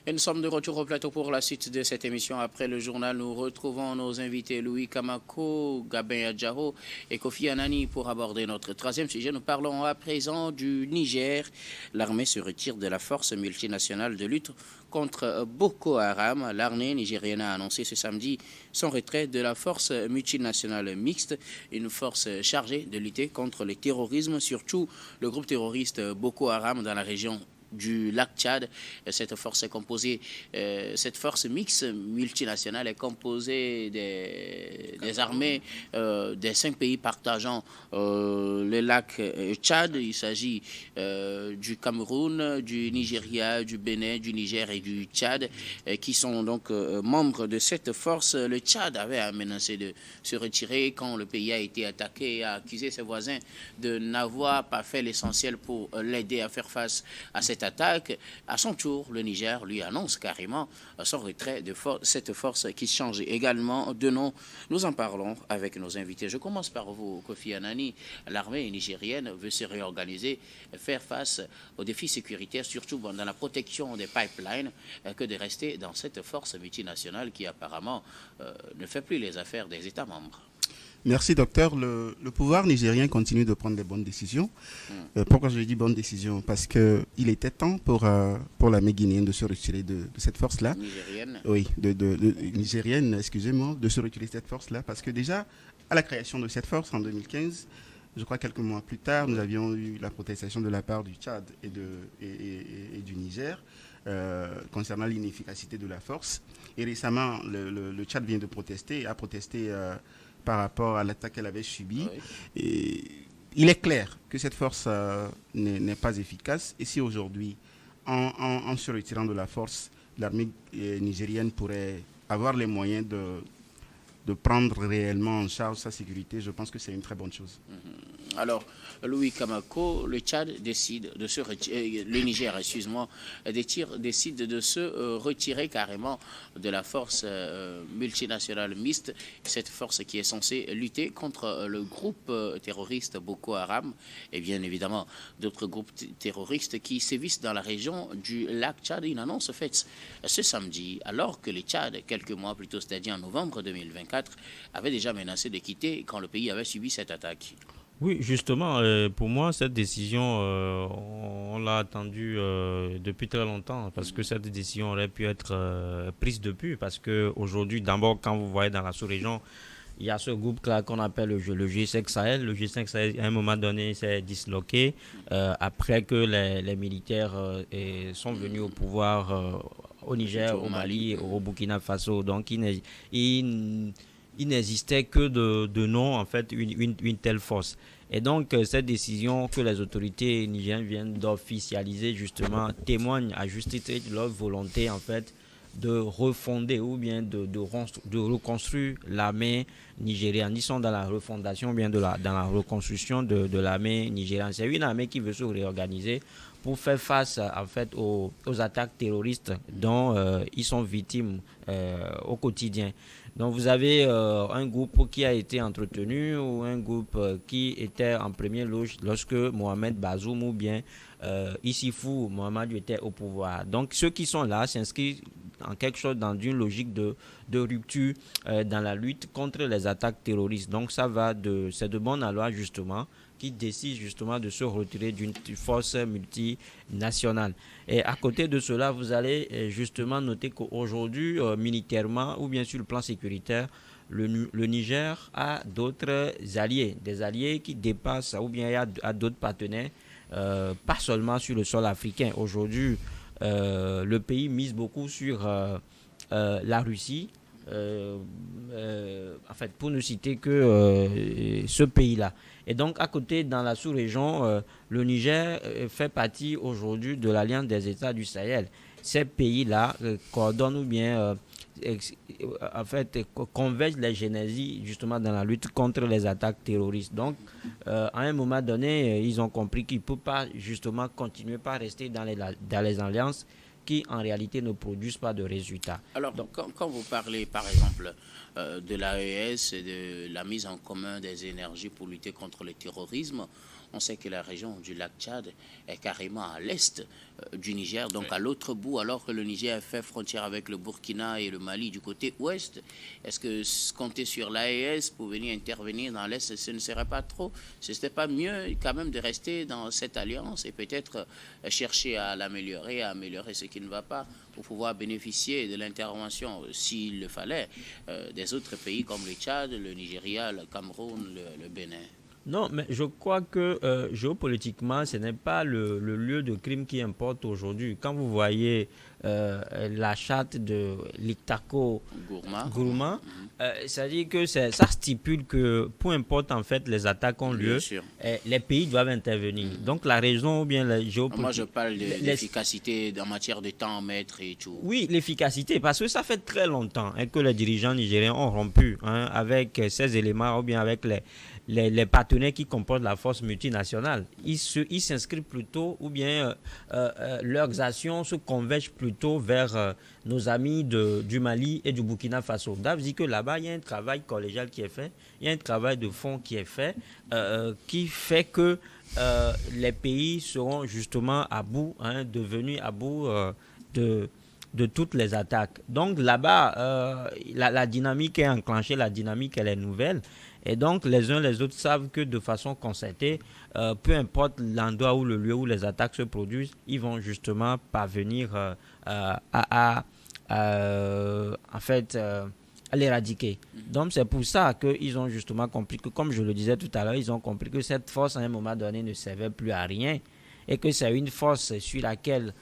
Et nous sommes de retour au plateau pour la suite de cette émission. Après le journal, nous retrouvons nos invités Louis Kamako, Gabin Adjaro et Kofi Anani pour aborder notre troisième sujet. Nous parlons à présent du Niger. L'armée se retire de la force multinationale de lutte contre Boko Haram. L'armée nigérienne a annoncé ce samedi son retrait de la force multinationale mixte, une force chargée de lutter contre le terrorisme, surtout le groupe terroriste Boko Haram dans la région du lac Tchad. Cette force est composée, cette force mixte multinationale est composée des armées des 5 pays partageant le lac Tchad. Il s'agit du Cameroun, du Nigeria, du Bénin, du Niger et du Tchad qui sont donc membres de cette force. Le Tchad avait menacé de se retirer quand le pays a été attaqué et a accusé ses voisins de n'avoir pas fait l'essentiel pour l'aider à faire face à cette attaque. À son tour, le Niger lui annonce carrément son retrait de cette force qui change également de nom. Nous en parlons avec nos invités. Je commence par vous, Kofi Anani. L'armée nigérienne veut se réorganiser, faire face aux défis sécuritaires, surtout dans la protection des pipelines, que de rester dans cette force multinationale qui apparemment ne fait plus les affaires des États membres. Merci, docteur. Le pouvoir nigérien continue de prendre des bonnes décisions. Pourquoi je dis bonnes décisions? Parce qu'il était temps pour l'armée guinéenne de se retirer de cette force-là. Nigérienne. Oui, nigérienne, excusez-moi, de se retirer de cette force-là. Parce que déjà, à la création de cette force en 2015, je crois quelques mois plus tard, nous avions eu la protestation de la part du Tchad et du Niger concernant l'inefficacité de la force. Et récemment, le Tchad vient de protester, a protesté par rapport à l'attaque qu'elle avait subie. Oui. Et il est clair que cette force n'est pas efficace. Et si aujourd'hui, en se retirant de la force, l'armée nigérienne pourrait avoir les moyens de prendre réellement en charge sa sécurité, je pense que c'est une très bonne chose. Alors, Louis Kamako, le Tchad décide de se retirer, le Niger, excuse-moi, décide de se retirer carrément de la force multinationale mixte, cette force qui est censée lutter contre le groupe terroriste Boko Haram et bien évidemment d'autres groupes terroristes qui sévissent dans la région du lac Tchad. Une annonce faite ce samedi, alors que le Tchad, quelques mois plus tôt, c'est-à-dire en novembre 2024, avait déjà menacé de quitter quand le pays avait subi cette attaque. Oui, justement, pour moi, cette décision, on l'a attendue depuis très longtemps parce que cette décision aurait pu être prise depuis. Parce qu'aujourd'hui, d'abord, quand vous voyez dans la sous-région, il y a ce groupe-là qu'on appelle le G5 Sahel. Le G5 Sahel, à un moment donné, s'est disloqué après que les militaires sont venus au pouvoir au Niger, au Mali, au Burkina Faso. Donc, il n'existait que de nom, en fait, une telle force. Et donc, cette décision que les autorités nigériennes viennent d'officialiser, justement, témoigne à juste titre de leur volonté, en fait, de refonder ou bien de reconstruire l'armée nigériane. Ils sont dans la refondation ou bien dans la reconstruction de l'armée nigériane. C'est une armée qui veut se réorganiser pour faire face, en fait, aux attaques terroristes dont ils sont victimes au quotidien. Donc vous avez un groupe qui a été entretenu ou un groupe qui était en première loge lorsque Mohamed Bazoum ou bien Issifou Mohamed était au pouvoir. Donc ceux qui sont là s'inscrivent en quelque chose dans une logique de rupture dans la lutte contre les attaques terroristes. Donc c'est de bonne loi justement qui décide justement de se retirer d'une force multinationale. Et à côté de cela, vous allez justement noter qu'aujourd'hui, militairement ou bien sur le plan sécuritaire, le Niger a d'autres alliés, des alliés qui dépassent ou bien il y a d'autres partenaires, pas seulement sur le sol africain. Aujourd'hui, le pays mise beaucoup sur la Russie, en fait, pour ne citer que ce pays-là. Et donc, à côté, dans la sous-région, le Niger fait partie aujourd'hui de l'Alliance des États du Sahel. Ces pays-là coordonnent ou bien, en fait, convergent les génésies justement dans la lutte contre les attaques terroristes. Donc, à un moment donné, ils ont compris qu'ils ne peuvent pas justement continuer par rester dans les alliances qui en réalité ne produisent pas de résultats. Alors, donc, quand vous parlez par exemple de l'AES et de la mise en commun des énergies pour lutter contre le terrorisme, On sait que la région du lac Tchad est carrément à l'est du Niger, donc à l'autre bout, alors que le Niger fait frontière avec le Burkina et le Mali du côté ouest. Est-ce que compter sur l'AES pour venir intervenir dans l'est, ce ne serait pas trop? Ce n'était pas mieux quand même de rester dans cette alliance et peut-être chercher à l'améliorer, à améliorer ce qui ne va pas, pour pouvoir bénéficier de l'intervention, s'il le fallait, des autres pays comme le Tchad, le Nigeria, le Cameroun, le Bénin? Non, mais je crois que géopolitiquement, ce n'est pas le lieu de crime qui importe aujourd'hui. Quand vous voyez la charte de l'Ictaco Gourma, c'est-à-dire que ça stipule que peu importe en fait les attaques ont lieu, les pays doivent intervenir. Donc la raison ou bien la géopolitique... Moi je parle de l'efficacité en matière de temps mètre et tout. Oui, l'efficacité, parce que ça fait très longtemps que les dirigeants nigériens ont rompu avec ces éléments ou bien avec les partenaires qui composent la force multinationale. Ils s'inscrivent plutôt, ou bien leurs actions se convergent plutôt vers nos amis du Mali et du Burkina Faso. Ça veut dire que là-bas, il y a un travail collégial qui est fait, il y a un travail de fond qui est fait, qui fait que les pays seront justement à bout, devenus à bout de toutes les attaques. Donc là-bas, la dynamique est enclenchée, la dynamique elle est nouvelle. Et donc les uns les autres savent que de façon concertée, peu importe l'endroit ou le lieu où les attaques se produisent, ils vont justement parvenir à l'éradiquer. Donc c'est pour ça qu'ils ont justement compris que, comme je le disais tout à l'heure, ils ont compris que cette force à un moment donné ne servait plus à rien et que c'est une force sur laquelle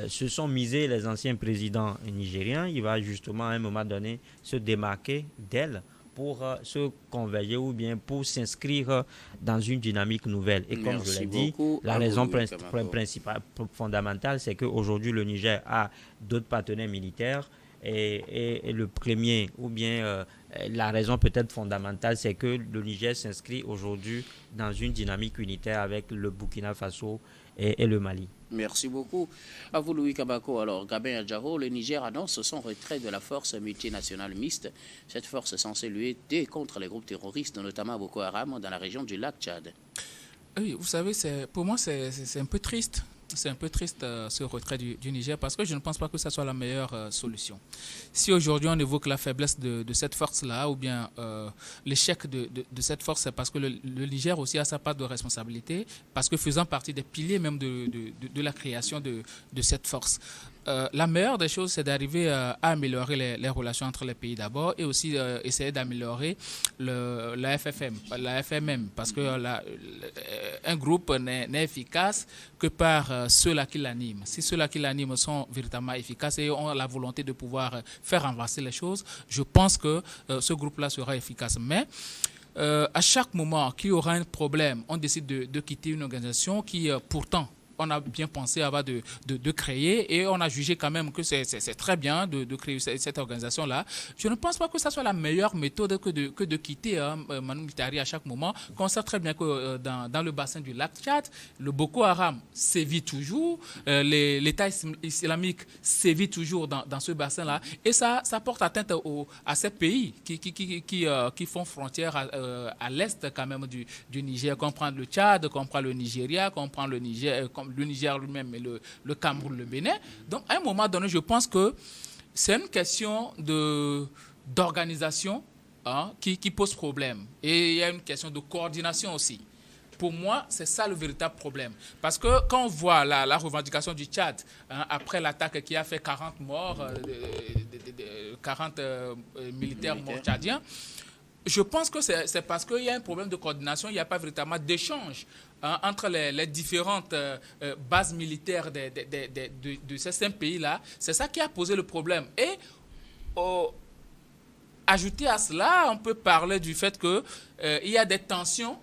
se sont misés les anciens présidents nigériens. Il va justement à un moment donné se démarquer d'elle pour se converger ou bien pour s'inscrire dans une dynamique nouvelle. Et comme je l'ai dit, la raison principale, fondamentale, c'est qu'aujourd'hui le Niger a d'autres partenaires militaires et le premier, ou bien la raison peut-être fondamentale, c'est que le Niger s'inscrit aujourd'hui dans une dynamique unitaire avec le Burkina Faso et le Mali. Merci beaucoup. À vous, Louis Kabako. Alors, Gabin Adjaro, le Niger annonce son retrait de la force multinationale mixte. Cette force est censée lutter contre les groupes terroristes, notamment Boko Haram, dans la région du lac Tchad. Oui, vous savez, pour moi, c'est un peu triste. C'est un peu triste ce retrait du Niger parce que je ne pense pas que ça soit la meilleure solution. Si aujourd'hui on évoque la faiblesse de cette force-là ou bien l'échec de cette force, c'est parce que le Niger aussi a sa part de responsabilité parce que faisant partie des piliers même de la création de cette force. La meilleure des choses, c'est d'arriver à améliorer les relations entre les pays d'abord et aussi essayer d'améliorer la FMM parce que un groupe n'est efficace que par ceux-là qui l'animent. Si ceux-là qui l'animent sont véritablement efficaces et ont la volonté de pouvoir faire avancer les choses, je pense que ce groupe-là sera efficace. Mais à chaque moment qu'il y aura un problème, on décide de quitter une organisation qui pourtant on a bien pensé avant de créer et on a jugé quand même que c'est très bien de créer cette organisation-là. Je ne pense pas que ça soit la meilleure méthode que de quitter Manu Mitari à chaque moment. On sait très bien que dans le bassin du lac Tchad, le Boko Haram sévit toujours, l'État islamique sévit toujours dans ce bassin-là et ça porte atteinte à ces pays qui font frontière à l'est quand même du Niger. Qu'on prend le Tchad, qu'on prend le Nigeria, qu'on prend le Niger, le Niger lui-même et le Cameroun, le Bénin. Donc, à un moment donné, je pense que c'est une question d'organisation qui pose problème. Et il y a une question de coordination aussi. Pour moi, c'est ça le véritable problème. Parce que quand on voit la revendication du Tchad, après l'attaque qui a fait 40 morts, 40 militaires morts tchadiens, je pense que c'est parce qu'il y a un problème de coordination, il n'y a pas véritablement d'échange entre les différentes bases militaires de ces 5 pays-là. C'est ça qui a posé le problème. Et ajouté à cela, on peut parler du fait qu'il y a des tensions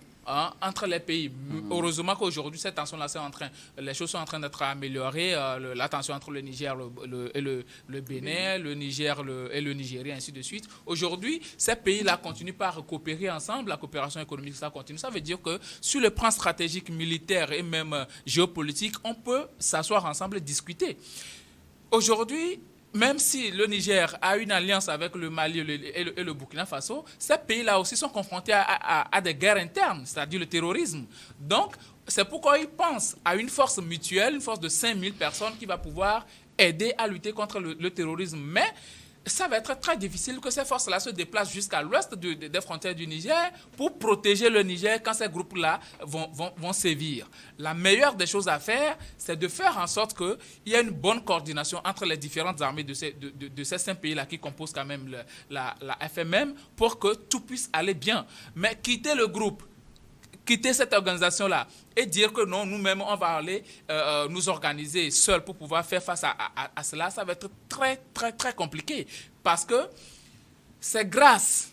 entre les pays. Heureusement qu'aujourd'hui, cette tension-là, les choses sont en train d'être améliorées. La tension entre le Niger et le Bénin, le Niger et le Nigeria, ainsi de suite. Aujourd'hui, ces pays-là continuent par coopérer ensemble. La coopération économique, ça continue. Ça veut dire que sur le plan stratégique, militaire et même géopolitique, on peut s'asseoir ensemble et discuter. Aujourd'hui, même si le Niger a une alliance avec le Mali et le Burkina Faso, ces pays-là aussi sont confrontés à des guerres internes, c'est-à-dire le terrorisme. Donc, c'est pourquoi ils pensent à une force mutuelle, une force de 5000 personnes qui va pouvoir aider à lutter contre le terrorisme. Mais ça va être très difficile que ces forces-là se déplacent jusqu'à l'ouest des frontières du Niger pour protéger le Niger quand ces groupes-là vont sévir. La meilleure des choses à faire, c'est de faire en sorte qu'il y ait une bonne coordination entre les différentes armées de ces 5 pays-là qui composent quand même la FMM pour que tout puisse aller bien. Mais quitter le groupe, quitter cette organisation-là et dire que non, nous-mêmes, on va aller nous organiser seuls pour pouvoir faire face à cela, ça va être très, très, très compliqué. Parce que c'est grâce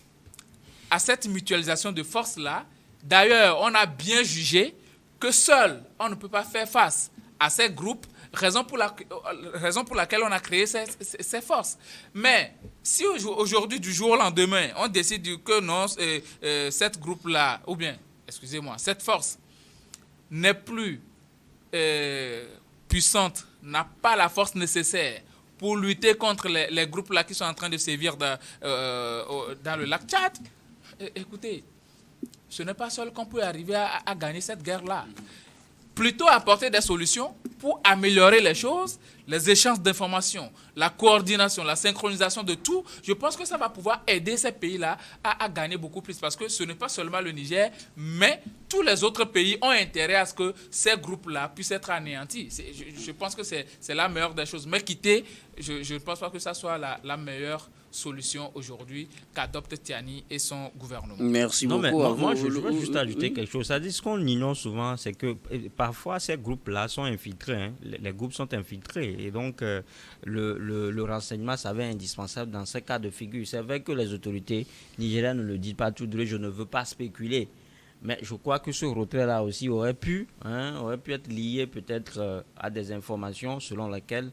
à cette mutualisation de forces-là, d'ailleurs, on a bien jugé que seul, on ne peut pas faire face à ces groupes, raison pour laquelle on a créé ces forces. Mais si aujourd'hui, du jour au lendemain, on décide que non, cette groupe-là, ou bien cette force n'est plus puissante, n'a pas la force nécessaire pour lutter contre les groupes-là qui sont en train de sévir dans le lac Tchad. Écoutez, ce n'est pas seul qu'on peut arriver à gagner cette guerre-là. Plutôt apporter des solutions pour améliorer les choses, les échanges d'informations, la coordination, la synchronisation de tout. Je pense que ça va pouvoir aider ces pays-là à gagner beaucoup plus parce que ce n'est pas seulement le Niger, mais tous les autres pays ont intérêt à ce que ces groupes-là puissent être anéantis. Je pense que c'est la meilleure des choses. Mais quitter, je ne pense pas que ça soit la meilleure solution aujourd'hui qu'adopte Tiani et son gouvernement. Merci beaucoup. Mais moi, je veux juste ajouter quelque chose. Ça dit, ce qu'on ignore souvent, c'est que parfois ces groupes-là sont infiltrés. Hein. Les groupes sont infiltrés. Et donc, le renseignement s'avère indispensable dans ces cas de figure. C'est vrai que les autorités nigériennes ne le disent pas tout de suite. Je ne veux pas spéculer. Mais je crois que ce retrait-là aussi aurait pu être lié peut-être à des informations selon lesquelles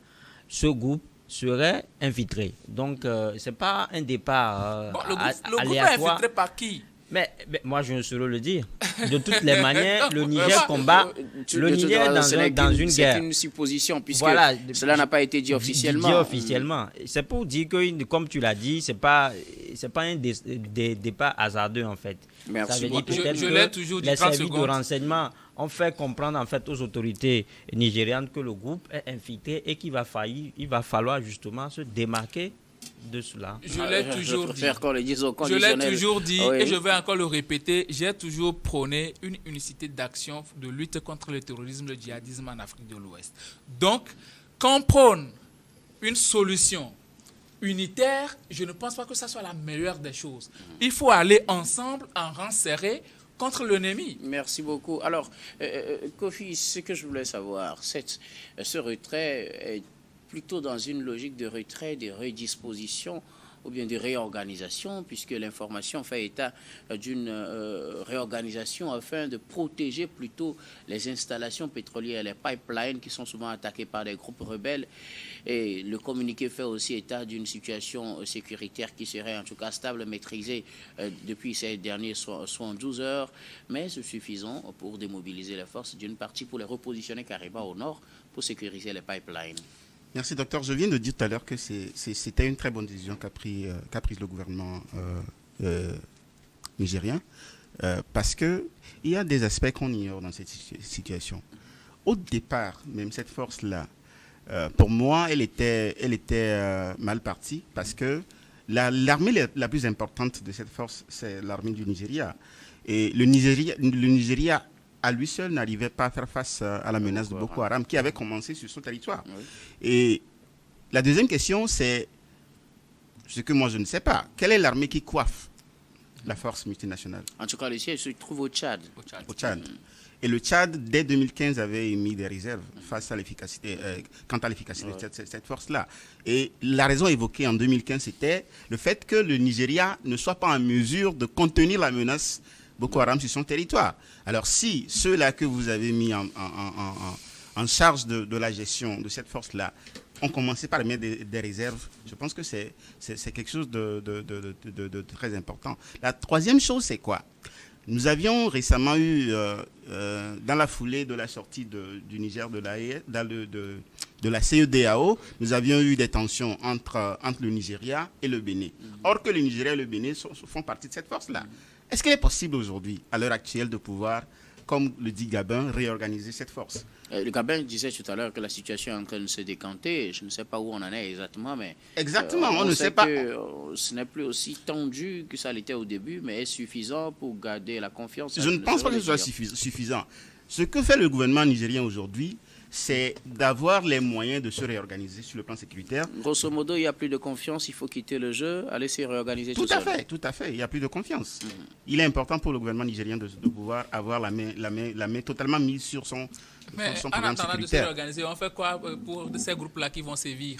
ce groupe serait infiltré. Donc, ce n'est pas un départ le groupe est infiltré par qui? Mais moi, je ne saurais le dire. De toutes les manières, le Niger combat. Le Niger est dans une guerre. C'est une supposition, puisque cela n'a pas été dit officiellement. C'est pour dire que, comme tu l'as dit, ce n'est pas un départ hasardeux, en fait. Merci. Ça veut dire peut-être je l'ai toujours dit, les 30 services de secondes. renseignement ont fait comprendre en fait aux autorités nigérianes que le groupe est infiltré et qu'il va falloir justement se démarquer de cela. Je l'ai toujours dit. Oui. Et je vais encore le répéter. J'ai toujours prôné une unicité d'action de lutte contre le terrorisme, le djihadisme en Afrique de l'Ouest. Donc, quand on prône une solution unitaire, je ne pense pas que ça soit la meilleure des choses. Il faut aller ensemble, en rang serré, contre l'ennemi. Merci beaucoup. Alors, Kofi, ce que je voulais savoir, ce retrait est plutôt dans une logique de retrait, de redisposition ou bien de réorganisation, puisque l'information fait état d'une réorganisation afin de protéger plutôt les installations pétrolières, les pipelines qui sont souvent attaqués par des groupes rebelles. Et le communiqué fait aussi état d'une situation sécuritaire qui serait en tout cas stable, maîtrisée depuis ces derniers 72 heures, mais c'est suffisant pour démobiliser les forces d'une partie pour les repositionner carrément au nord pour sécuriser les pipelines. Merci, docteur. Je viens de dire tout à l'heure que c'était une très bonne décision qu'a prise le gouvernement nigérien parce qu'il y a des aspects qu'on ignore dans cette situation. Au départ, même cette force-là, pour moi, elle était mal partie parce que l'armée la plus importante de cette force, c'est l'armée du Nigeria. Et le Nigeria à lui seul n'arrivait pas à faire face à la menace de Boko Haram qui avait commencé sur son territoire. Oui. Et la deuxième question, c'est ce que moi je ne sais pas. Quelle est l'armée qui coiffe la force multinationale? En tout cas, le siège se trouve au Tchad. Au Tchad. Et le Tchad, dès 2015, avait émis des réserves face à l'efficacité, quant à l'efficacité de cette force-là. Et la raison évoquée en 2015, c'était le fait que le Nigeria ne soit pas en mesure de contenir la menace Boko Haram sur son territoire. Alors si ceux-là que vous avez mis en charge de la gestion de cette force-là ont commencé par mettre des réserves, je pense que c'est quelque chose de très important. La troisième chose, c'est quoi? Nous avions récemment eu, dans la foulée de la sortie du Niger de de la CEDEAO, nous avions eu des tensions entre le Nigeria et le Bénin. Or que le Nigeria et le Bénin font partie de cette force-là. Est-ce qu'il est possible aujourd'hui, à l'heure actuelle, de pouvoir, comme le dit Gabin, réorganiser cette force? Le Gabin disait tout à l'heure que la situation est en train de se décanter. Je ne sais pas où on en est exactement, mais... Exactement, on ne sait pas. Que, ce n'est plus aussi tendu que ça l'était au début, mais est suffisant pour garder la confiance. Je ne pense pas que ce soit suffisant. Ce que fait le gouvernement nigérien aujourd'hui, c'est d'avoir les moyens de se réorganiser sur le plan sécuritaire. Grosso modo, il n'y a plus de confiance, il faut quitter le jeu, aller se réorganiser tout seul. Tout à fait, il n'y a plus de confiance. Il est important pour le gouvernement nigérien de pouvoir avoir la main totalement mise sur son Mais son en programme attendant de se sécuritaire. réorganiser, on fait quoi pour ces groupes-là qui vont sévir?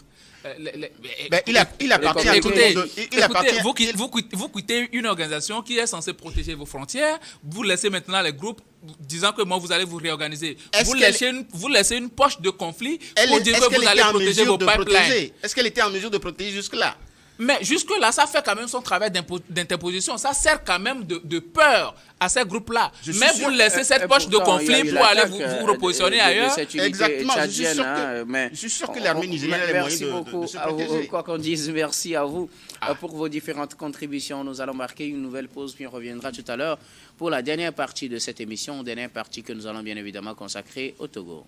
Il appartient à tout le monde. Écoutez, vous quittez une organisation qui est censée protéger vos frontières, vous laissez maintenant les groupes disant que moi vous allez vous réorganiser. Vous laissez une poche de conflit pour dire que vous allez protéger vos pipelines. Est-ce qu'elle était en mesure de protéger jusque-là? Mais jusque-là, ça fait quand même son travail d'interposition. Ça sert quand même de peur à ces groupes-là. Mais vous laissez cette poche de conflit pour aller vous repositionner ailleurs. Exactement. Je suis sûr que l'armée nigérienne a les moyens de se protéger. Quoi qu'on dise, merci à vous pour vos différentes contributions. Nous allons marquer une nouvelle pause, puis on reviendra tout à l'heure pour la dernière partie de cette émission, dernière partie que nous allons bien évidemment consacrer au Togo.